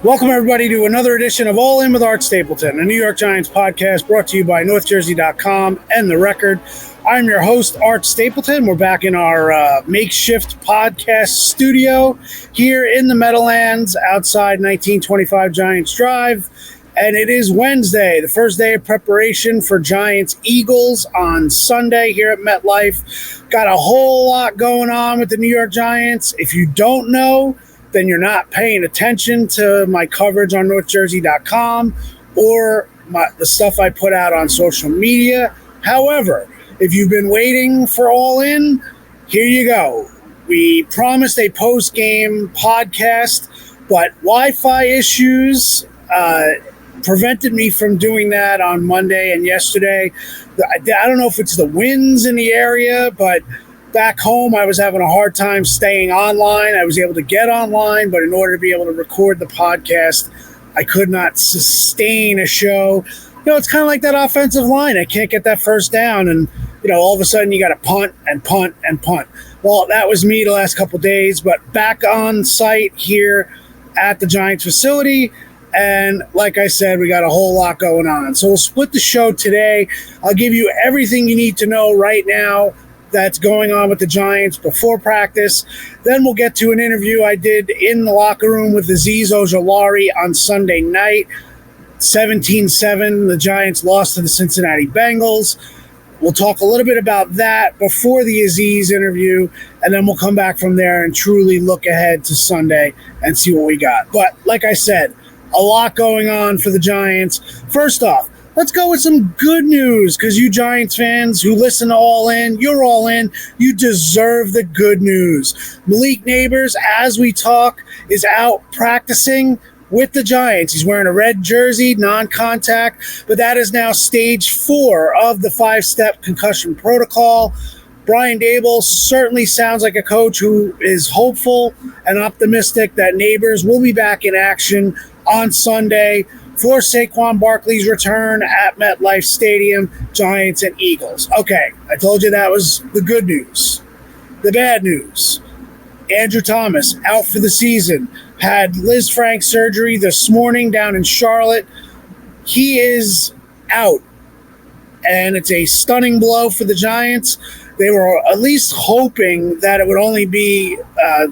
Welcome, everybody, to another edition of All In with Art Stapleton, a New York Giants podcast brought to you by NorthJersey.com and The Record. I'm your host, Art Stapleton. We're back in our makeshift podcast studio here in the Meadowlands outside 1925 Giants Drive. And it is Wednesday, the first day of preparation for Giants-Eagles on Sunday here at MetLife. Got a whole lot going on with the New York Giants. If you don't know, then you're not paying attention to my coverage on NorthJersey.com or the stuff I put out on social media. However, if you've been waiting for All In, here you go. We promised a post-game podcast, but Wi-Fi issues prevented me from doing that on Monday and yesterday. I don't know if it's the winds in the area, but back home, I was having a hard time staying online. I was able to get online, but in order to be able to record the podcast, I could not sustain a show. It's kind of like that offensive line. I can't get that first down, and all of a sudden you got to punt and punt and punt. Well, that was me the last couple of days, but back on site here at the Giants facility, and like I said, we got a whole lot going on. So we'll split the show today. I'll give you everything you need to know right now that's going on with the Giants before practice. Then we'll get to an interview I did in the locker room with Azeez Ojulari on Sunday night. 17-7, the Giants lost to the Cincinnati Bengals. We'll talk a little bit about that before the Azeez interview, and then we'll come back from there and truly look ahead to Sunday and see what we got. But like I said, a lot going on for the Giants. First off, let's go with some good news, because you Giants fans who listen to All In, you're all in. You deserve the good news. Malik Neighbors, as we talk, is out practicing with the Giants. He's wearing a red jersey, non-contact, but that is now stage 4 of the 5-step concussion protocol. Brian Daboll certainly sounds like a coach who is hopeful and optimistic that Neighbors will be back in action on Sunday for Saquon Barkley's return at MetLife Stadium, Giants and Eagles. Okay, I told you that was the good news. The bad news, Andrew Thomas out for the season. Had Liz Frank surgery this morning down in Charlotte. He is out, and it's a stunning blow for the Giants. They were at least hoping that it would only be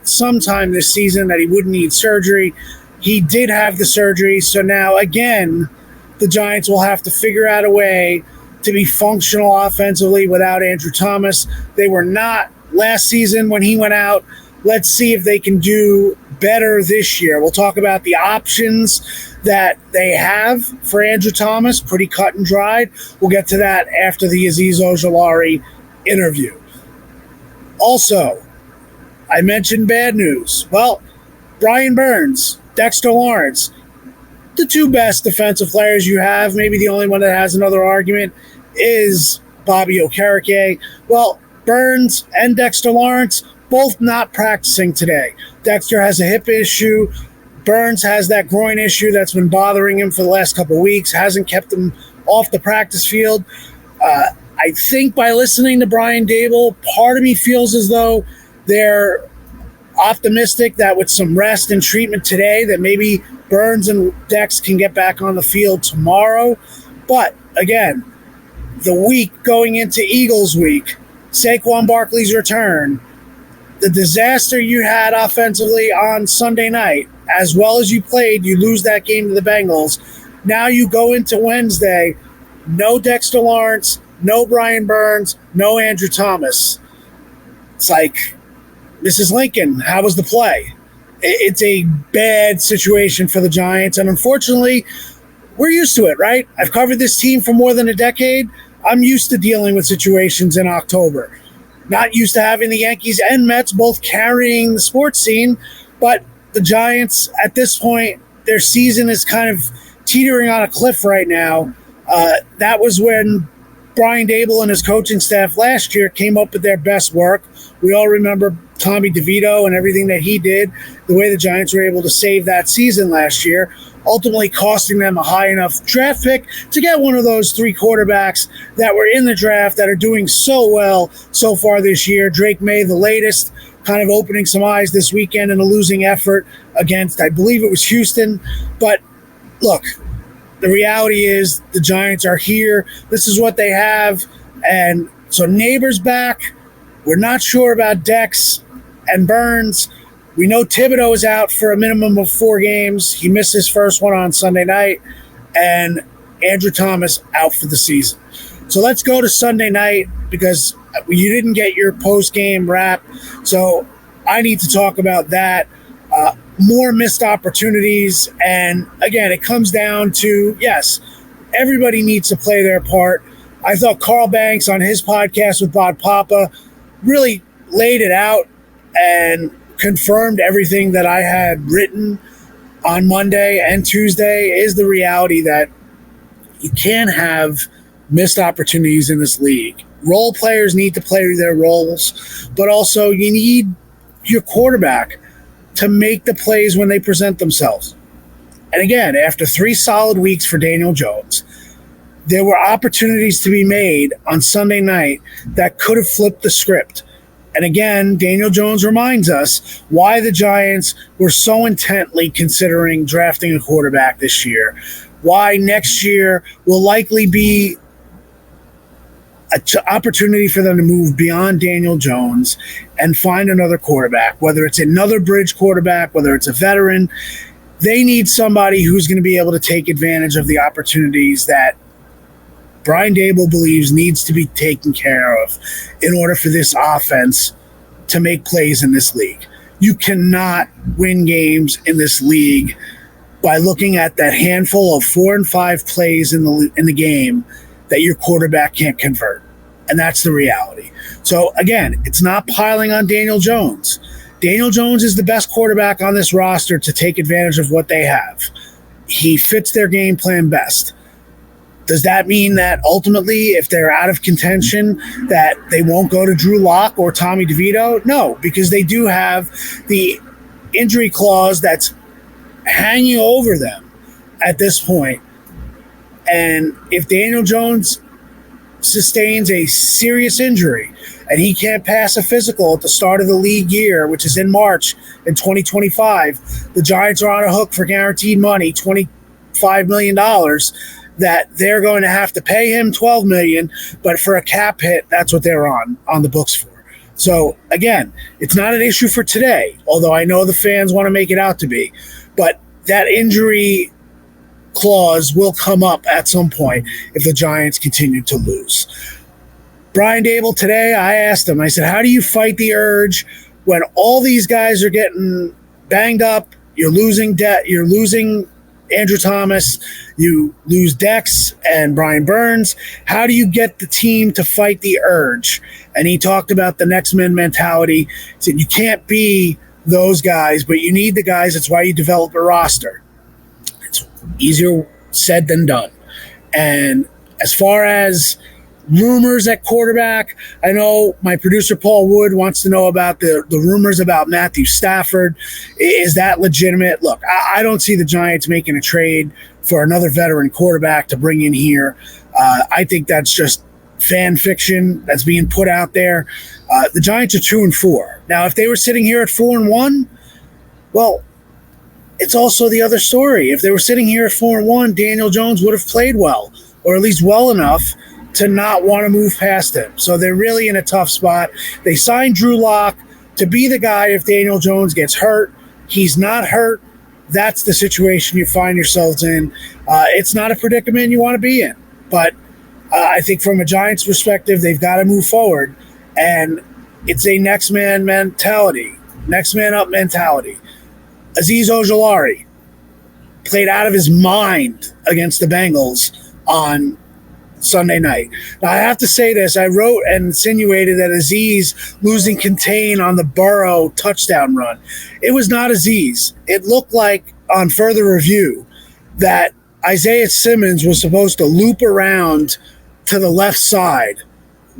sometime this season, that he wouldn't need surgery. He did have the surgery, so now, again, the Giants will have to figure out a way to be functional offensively without Andrew Thomas. They were not last season when he went out. Let's see if they can do better this year. We'll talk about the options that they have for Andrew Thomas, pretty cut and dried. We'll get to that after the Azeez Ojulari interview. Also, I mentioned bad news. Well, Brian Burns, Dexter Lawrence, the two best defensive players you have. Maybe the only one that has another argument is Bobby Okereke. Well, Burns and Dexter Lawrence both not practicing today. Dexter has a hip issue. Burns has that groin issue that's been bothering him for the last couple of weeks, hasn't kept him off the practice field. I think by listening to Brian Daboll, part of me feels as though they're optimistic that with some rest and treatment today, that maybe Burns and Dex can get back on the field tomorrow. But again, the week going into Eagles week, Saquon Barkley's return, the disaster you had offensively on Sunday night, as well as you played, you lose that game to the Bengals. Now you go into Wednesday, no Dexter Lawrence, no Brian Burns, no Andrew Thomas. It's like, Mrs. Lincoln, how was the play? It's a bad situation for the Giants, and unfortunately, we're used to it, right? I've covered this team for more than a decade. I'm used to dealing with situations in October. Not used to having the Yankees and Mets both carrying the sports scene, but the Giants, at this point, their season is kind of teetering on a cliff right now. That was when Brian Daboll and his coaching staff last year came up with their best work. We all remember Tommy DeVito and everything that he did, the way the Giants were able to save that season last year, ultimately costing them a high enough draft pick to get one of those 3 quarterbacks that were in the draft that are doing so well so far this year. Drake May, the latest, kind of opening some eyes this weekend in a losing effort against, I believe it was Houston. But look, the reality is the Giants are here. This is what they have. And so Neighbor's back. We're not sure about Dex and Burns. We know Thibodeau is out for a minimum of 4 games. He missed his first one on Sunday night. And Andrew Thomas out for the season. So let's go to Sunday night because you didn't get your post-game wrap. So I need to talk about that. More missed opportunities. And again, it comes down to, yes, everybody needs to play their part. I thought Carl Banks on his podcast with Bob Papa really laid it out and confirmed everything that I had written on Monday and Tuesday. Is the reality that you can't have missed opportunities in this league. Role players need to play their roles, but also you need your quarterback to make the plays when they present themselves. And again, after 3 solid weeks for Daniel Jones, there were opportunities to be made on Sunday night that could have flipped the script. And again, Daniel Jones reminds us why the Giants were so intently considering drafting a quarterback this year, why next year will likely be an opportunity for them to move beyond Daniel Jones and find another quarterback, whether it's another bridge quarterback, whether it's a veteran. They need somebody who's going to be able to take advantage of the opportunities that Brian Daboll believes needs to be taken care of in order for this offense to make plays in this league. You cannot win games in this league by looking at that handful of 4 and 5 plays in the game that your quarterback can't convert. And that's the reality. So again, it's not piling on Daniel Jones. Daniel Jones is the best quarterback on this roster to take advantage of what they have. He fits their game plan best. Does that mean that ultimately, if they're out of contention, that they won't go to Drew Lock or Tommy DeVito? No, because they do have the injury clause that's hanging over them at this point. And if Daniel Jones sustains a serious injury and he can't pass a physical at the start of the league year, which is in March in 2025, the Giants are on a hook for guaranteed money, $25 million, that they're going to have to pay him $12 million, but for a cap hit, that's what they're on the books for. So again, it's not an issue for today, although I know the fans want to make it out to be, but that injury clause will come up at some point if the Giants continue to lose. Brian Daboll today, I asked him, I said, how do you fight the urge when all these guys are getting banged up? You're losing Andrew Thomas, you lose Dex and Brian Burns. How do you get the team to fight the urge? And he talked about the next man mentality. He said you can't be those guys, but you need the guys. That's why you develop a roster. It's easier said than done. And as far as rumors at quarterback, I know my producer Paul Wood wants to know about the rumors about Matthew Stafford. Is that legitimate? Look, I don't see the Giants making a trade for another veteran quarterback to bring in here. I think that's just fan fiction that's being put out there. The Giants are 2-4. Now, if they were sitting here at 4-1, well, it's also the other story. If they were sitting here at 4-1, Daniel Jones would have played well, or at least well enough to not want to move past him. So they're really in a tough spot. They signed Drew Lock to be the guy if Daniel Jones gets hurt. He's not hurt. That's the situation you find yourselves in. It's not a predicament you want to be in. But I think from a Giants perspective, they've got to move forward. And it's a next man mentality, next man up mentality. Azeez Ojulari played out of his mind against the Bengals on Sunday night. Now, I have to say this. I wrote and insinuated that Azeez losing contain on the Burrow touchdown run. It was not Azeez. It looked like, on further review, that Isaiah Simmons was supposed to loop around to the left side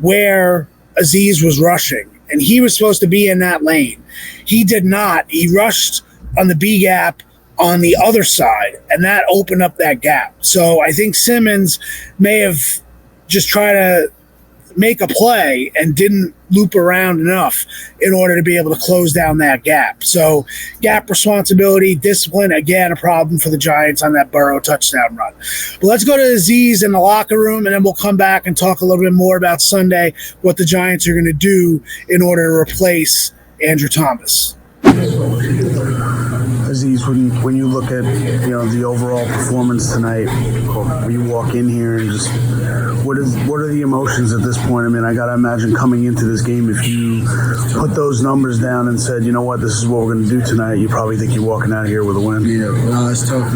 where Azeez was rushing, and he was supposed to be in that lane. He did not. He rushed on the B gap on the other side, and that opened up that gap. So I think Simmons may have just tried to make a play and didn't loop around enough in order to be able to close down that gap. So gap responsibility, discipline, again, a problem for the Giants on that Burrow touchdown run. But let's go to Aziz in the locker room, and then we'll come back and talk a little bit more about Sunday, what the Giants are going to do in order to replace Andrew Thomas. Aziz, when you look at the overall performance tonight, when you walk in here and just what are the emotions at this point? I mean, I gotta imagine coming into this game, if you put those numbers down and said, you know what, this is what we're gonna do tonight, you probably think you're walking out of here with a win. Yeah, no, it's tough.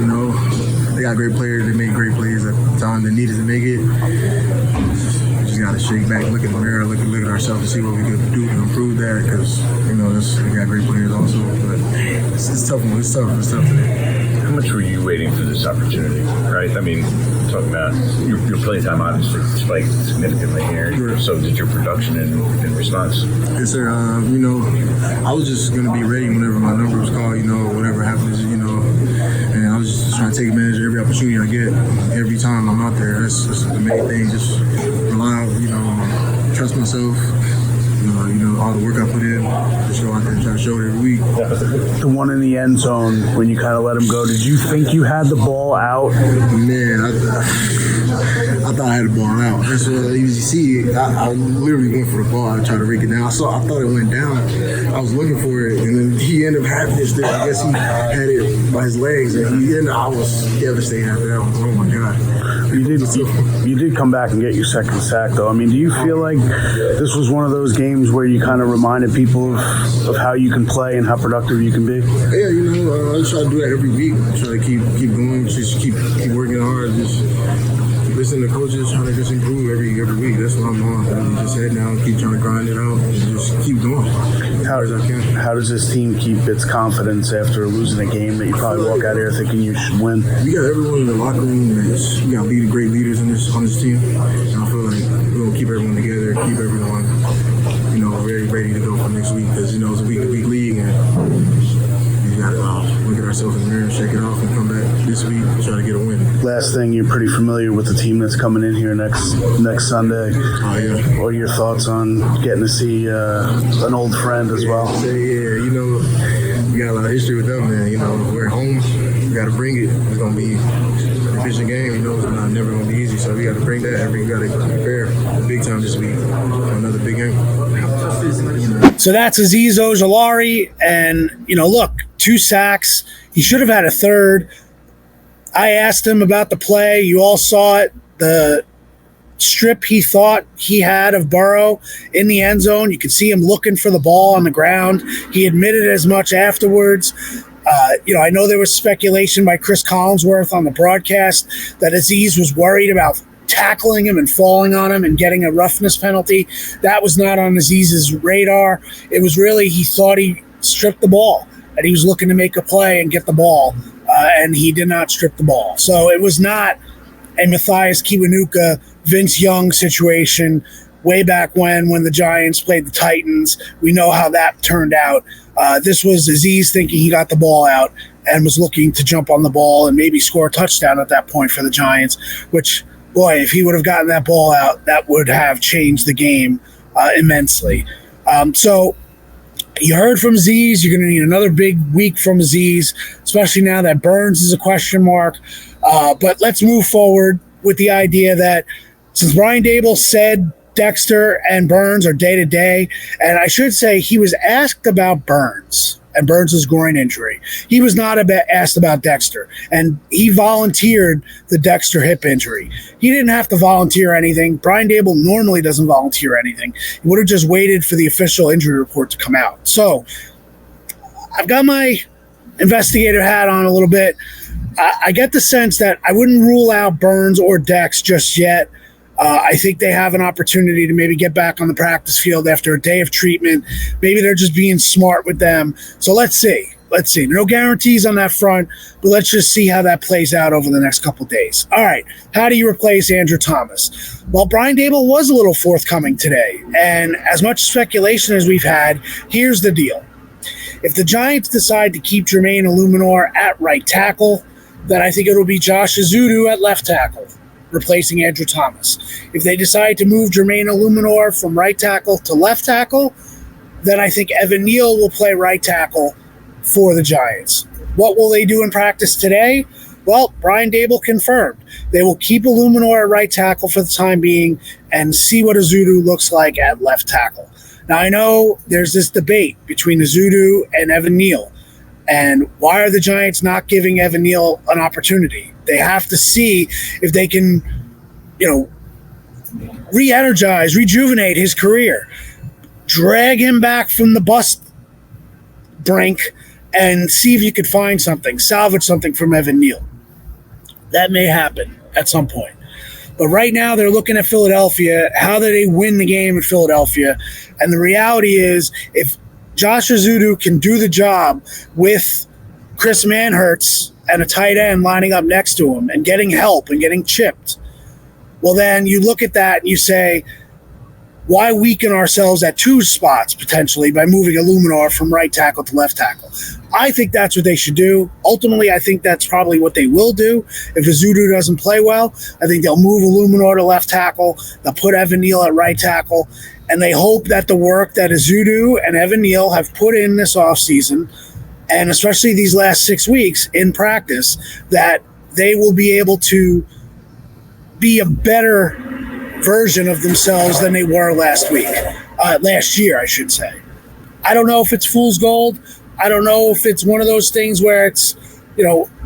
They got great players. They made great plays at the time they needed to make it. We just gotta shake back, look in the mirror, look at ourselves and see what we can do to improve that. Because we got great players also, but it's tough. It's tough today. How much were you waiting for this opportunity, right? I mean, talking about your play time obviously spiked significantly here. Sure. So did your production in response? Yes, sir. I was just going to be ready whenever my number was called, whatever happens, and I was just trying to take advantage of every opportunity I get every time I'm out there. That's the main thing. Just rely on, trust myself. All the work I put in, just go out there and try to show it every week. The one in the end zone, when you kind of let him go, did you think you had the ball out? Man, I thought I had the ball out. That's what you see. I literally went for the ball. I tried to rake it down. I thought it went down. I was looking for it, and then he ended up having this thing. I guess he had it by his legs, and I was devastated after that one. Oh my God. You did come back and get your second sack, though. I mean, do you feel like this was one of those games where you kind of reminded people of how you can play and how productive you can be? Yeah, I try to do that every week. I try to keep going, just keep working hard, just listen to coaches, trying to just improve every week. That's what I'm on. Just head down, keep trying to grind it out, and just keep going as hard as I can. How does this team keep its confidence after losing a game that you probably walk out here thinking you should win? We got everyone in the locker room. We got great leaders on this team, and I feel like we're gonna keep everyone together, keep everyone, very ready to go for next week, because it's a week-to-week league, and we gotta look at ourselves in the mirror, shake it off, and come back this week and try to get a win. Last thing, you're pretty familiar with the team that's coming in here next Sunday. Oh yeah. What are your thoughts on getting to see an old friend as well? Yeah, we got a lot of history with them, man. We're at home. We got to bring it. It's gonna be a efficient game. It's never gonna be easy. So we got to bring that. We got to prepare big time this week for another big game. So that's Aziz Ojulari, and look, 2 sacks. He should have had a third. I asked him about the play. You all saw it. The strip he thought he had of Burrow in the end zone. You could see him looking for the ball on the ground. He admitted as much afterwards. I know there was speculation by Chris Collinsworth on the broadcast that Aziz was worried about tackling him and falling on him and getting a roughness penalty. That was not on Aziz's radar. It was really he thought he stripped the ball, and he was looking to make a play and get the ball, and he did not strip the ball. So it was not a Matthias Kiwanuka, Vince Young situation way back when the Giants played the Titans. We know how that turned out. This was Aziz thinking he got the ball out and was looking to jump on the ball and maybe score a touchdown at that point for the Giants, which, boy, if he would have gotten that ball out, that would have changed the game immensely. So you heard from Aziz. You're going to need another big week from Aziz, especially now that Burns is a question mark. But let's move forward with the idea that since Brian Daboll said Dexter and Burns are day-to-day, and I should say he was asked about Burns and Burns' groin injury. He was not asked about Dexter, and he volunteered the Dexter hip injury. He didn't have to volunteer anything. Brian Daboll normally doesn't volunteer anything. He would have just waited for the official injury report to come out. So I've got my investigator hat on a little bit. I get the sense that I wouldn't rule out Burns or Dex just yet. I think they have an opportunity to maybe get back on the practice field after a day of treatment. Maybe they're just being smart with them. So let's see. No guarantees on that front, but let's just see how that plays out over the next couple of days. All right, how do you replace Andrew Thomas? Well, Brian Daboll was a little forthcoming today, and as much speculation as we've had, here's the deal. If the Giants decide to keep Jermaine Illuminor at right tackle, then I think it will be Josh Azudu at left tackle. replacing Andrew Thomas. If they decide to move Jermaine Illuminor from right tackle to left tackle, then I think Evan Neal will play right tackle for the Giants. What will they do in practice today? Well, Brian Daboll confirmed. They will keep Illuminor at right tackle for the time being and see what Ezeudu looks like at left tackle. Now, I know there's this debate between Ezeudu and Evan Neal. And why are the Giants not giving Evan Neal an opportunity? They have to see if they can, re-energize, rejuvenate his career, drag him back from the bust brink, and see if you could find something, salvage something from Evan Neal. That may happen at some point. But right now they're looking at Philadelphia. How do they win the game at Philadelphia? And the reality is, if Josh Ezeudu can do the job with Chris Manhertz and a tight end lining up next to him and getting help and getting chipped, well, then you look at that and you say, why weaken ourselves at two spots potentially by moving Illuminor from right tackle to left tackle? I think that's what they should do. Ultimately, I think that's probably what they will do. If Ezeudu doesn't play well, I think they'll move Illuminor to left tackle. They'll put Evan Neal at right tackle. And they hope that the work that Ezeudu and Evan Neal have put in this offseason, and especially these last 6 weeks in practice, that they will be able to be a better version of themselves than they were last year, I should say. I don't know if it's fool's gold. I don't know if it's one of those things where it's,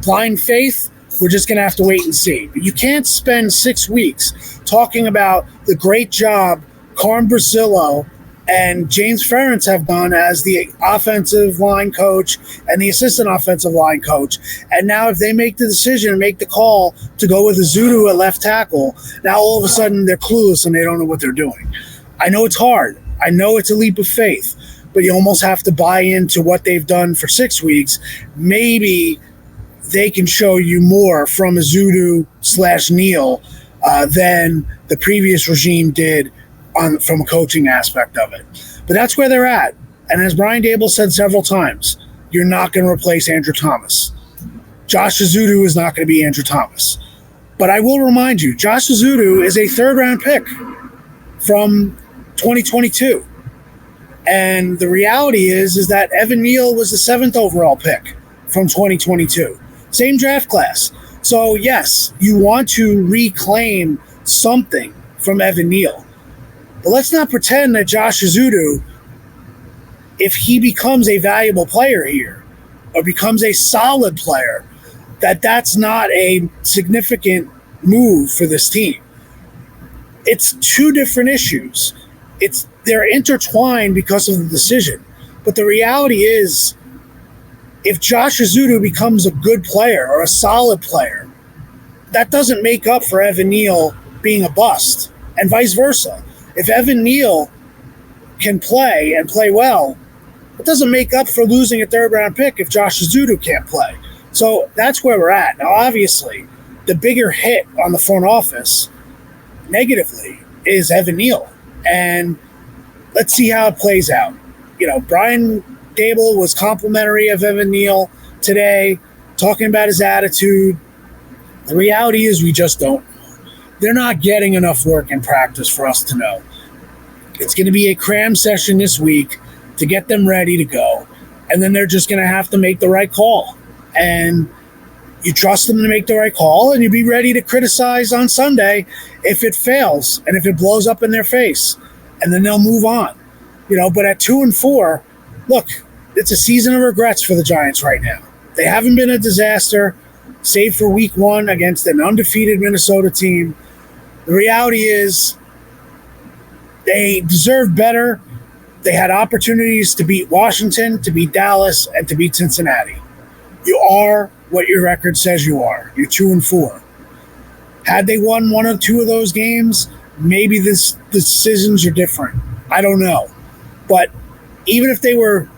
blind faith. We're just going to have to wait and see. But you can't spend 6 weeks talking about the great job Carm Brasillo and James Ferentz have done as the offensive line coach and the assistant offensive line coach. And now if they make the decision and make the call to go with Ezeudu at left tackle, now all of a sudden they're clueless and they don't know what they're doing. I know it's hard. I know it's a leap of faith, but you almost have to buy into what they've done for 6 weeks. Maybe they can show you more from Ezeudu/Neal than the previous regime did from a coaching aspect of it. But that's where they're at. And as Brian Daboll said several times, you're not going to replace Andrew Thomas. Josh Ezeudu is not going to be Andrew Thomas. But I will remind you, Josh Ezeudu is a third-round pick from 2022. And the reality is that Evan Neal was the 7th overall pick from 2022. Same draft class. So, yes, you want to reclaim something from Evan Neal. But let's not pretend that Josh Ezeudu, if he becomes a valuable player here or becomes a solid player, that's not a significant move for this team. It's two different issues. They're intertwined because of the decision. But the reality is, if Josh Ezeudu becomes a good player or a solid player, that doesn't make up for Evan Neal being a bust, and vice versa. If Evan Neal can play and play well, it doesn't make up for losing a third-round pick if Josh Ezeudu can't play. So that's where we're at. Now, obviously, the bigger hit on the front office, negatively, is Evan Neal. And let's see how it plays out. Brian Daboll was complimentary of Evan Neal today, talking about his attitude. The reality is we just don't know. They're not getting enough work in practice for us to know. It's going to be a cram session this week to get them ready to go. And then they're just going to have to make the right call. And you trust them to make the right call, and you be ready to criticize on Sunday if it fails and if it blows up in their face. And then they'll move on. But at 2-4, look, it's a season of regrets for the Giants right now. They haven't been a disaster, save for week 1 against an undefeated Minnesota team. The reality is they deserve better. They had opportunities to beat Washington, to beat Dallas, and to beat Cincinnati. You are what your record says you are. You're 2-4. Had they won one or two of those games, maybe the decisions are different. I don't know. But even if they were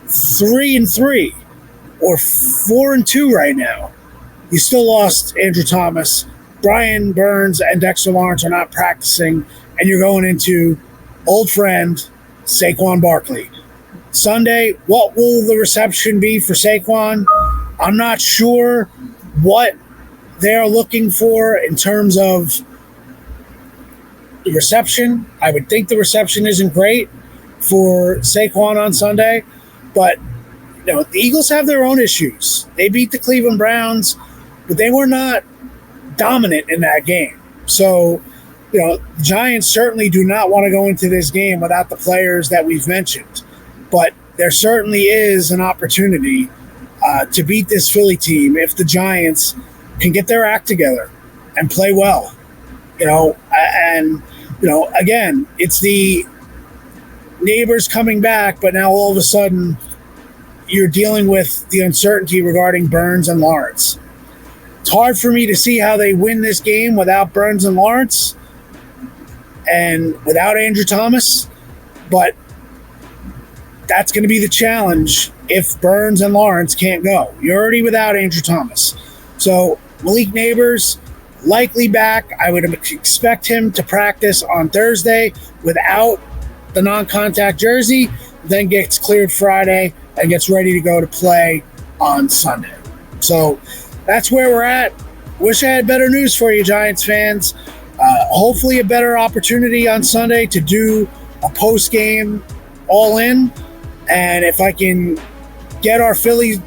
3-3 or 4-2 right now, you still lost Andrew Thomas. Brian Burns and Dexter Lawrence are not practicing, and you're going into old friend Saquon Barkley. Sunday, what will the reception be for Saquon? I'm not sure what they're looking for in terms of the reception. I would think the reception isn't great for Saquon on Sunday, but the Eagles have their own issues. They beat the Cleveland Browns, but they were not dominant in that game. So, the Giants certainly do not want to go into this game without the players that we've mentioned. But there certainly is an opportunity to beat this Philly team if the Giants can get their act together and play well. Again, it's the neighbors coming back, but now all of a sudden you're dealing with the uncertainty regarding Burns and Lawrence. It's hard for me to see how they win this game without Burns and Lawrence and without Andrew Thomas, but that's going to be the challenge if Burns and Lawrence can't go. You're already without Andrew Thomas. So Malik Neighbors likely back. I would expect him to practice on Thursday without the non-contact jersey, then gets cleared Friday and gets ready to go to play on Sunday. So that's where we're at. Wish I had better news for you, Giants fans. Hopefully a better opportunity on Sunday to do a post-game all-in. And if I can get our Philly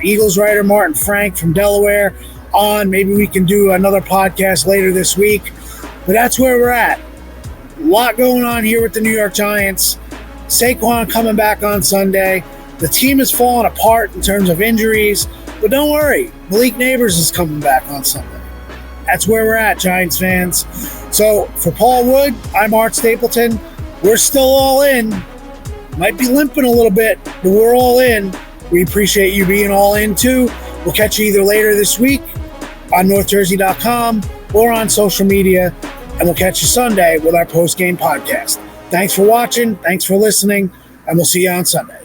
Eagles writer, Martin Frank from Delaware on, maybe we can do another podcast later this week. But that's where we're at. A lot going on here with the New York Giants. Saquon coming back on Sunday. The team is falling apart in terms of injuries, but don't worry, Malik Neighbors is coming back on Sunday. That's where we're at, Giants fans. So for Paul Wood, I'm Art Stapleton. We're still all in. Might be limping a little bit, but we're all in. We appreciate you being all in too. We'll catch you either later this week on NorthJersey.com or on social media, and we'll catch you Sunday with our post-game podcast. Thanks for watching. Thanks for listening, and we'll see you on Sunday.